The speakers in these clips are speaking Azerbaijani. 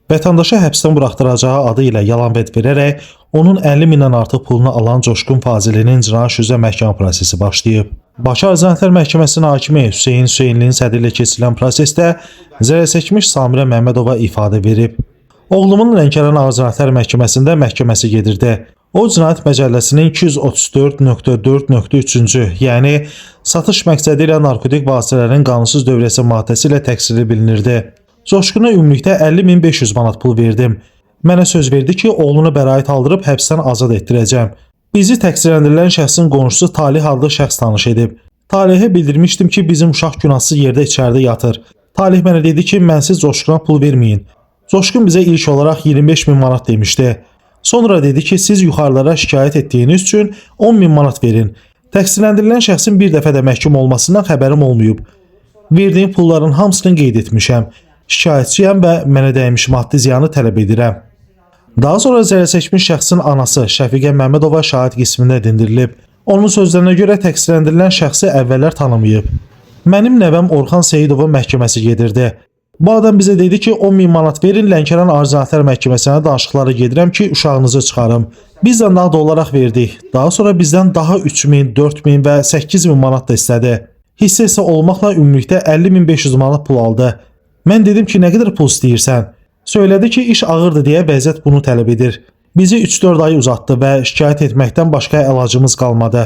Vətəndaşa həbsdən buraxdıracağı adı ilə yalan vəd verərək onun 50 mindən artıq pulunu alan Coşqun Fazilinin cinayət üzrə məhkəmə prosesi başlayıb. Bakı Ağır Cinayətlər Məhkəməsinin hakimi Hüseyn Hüseynlinin sədrliyi ilə keçirilən prosesdə zərərçəkmiş Samirə Məmmədova ifadə verib. Oğlumun Lənkəran Ağır Cinayətlər Məhkəməsində məhkəməsi gedirdi. O, Cinayət Məcəlləsinin 234.4.3-cü, yəni satış məqsədi ilə narkotik vasitələrin qanunsuz dövriyyəsi maddəsi ilə təqsirli bilinirdi. Coşquna ümumilikdə 50.500 manat pul verdim. Mənə söz verdi ki, oğlunu bəraət aldırıb həbsdən azad etdirəcəm. Bizi təqsirləndirilən şəxsin qonşusu Talih adlı şəxs tanış edib. Talihə bildirmişdim ki, bizim uşaq günahsız yerdə içəridə yatır. Talih mənə dedi ki, mənsiz Coşquna pul verməyin. Coşqun bizə ilk olaraq 25.000 manat demişdi. Sonra dedi ki, siz yuxarılara şikayət etdiyiniz üçün 10.000 manat verin. Təqsirləndirilən şəxsin bir dəfə də məhkum olmasından xəbərim olmayıb. Verdiyim pulların hamısını qeyd etmişəm. Şikayətçiyəm və mənə dəymiş maddi ziyanı tələb edirəm. Daha sonra zərərçəkmiş şəxsin anası Şəfiqə Məmmədova şahid qismində dindirilib. Onun sözlərinə görə təqsirləndirilən şəxsi əvvəllər tanımayıb. Mənim nəvəm Orxan Seyidovun məhkəməsi gedirdi. Bu adam bizə dedi ki, 10.000 manat verin, Lənkəran Ağır Cinayətlər Məhkəməsinə danışıqlara gedirəm ki, uşağınızı çıxarım. Biz də nağd olaraq verdik. Daha sonra bizdən daha 3.000, 4.000 və 8.000 manat da istədi. Hissə isə olmaqla ümumilikdə 50.500 manat pul aldı. Mən dedim ki, nə qədər pul istəyirsən? Söylədi ki, iş ağırdır deyə vəziyyət bunu tələb edir. Bizi 3-4 ay uzatdı və şikayət etməkdən başqa əlacımız qalmadı.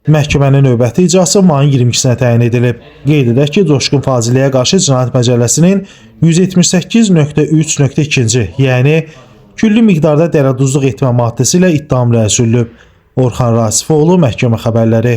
Məhkəmənin növbəti icrası mayın 22-sinə təyin edilib. Qeyd edək ki, Coşqun Faziliyə qarşı Cinayət Məcəlləsinin 178.3.2, yəni külli miqdarda dərəduzluq etmə maddəsi ilə ittiham rəsülüb. Orxan Rasifoğlu, məhkəmə xəbərləri.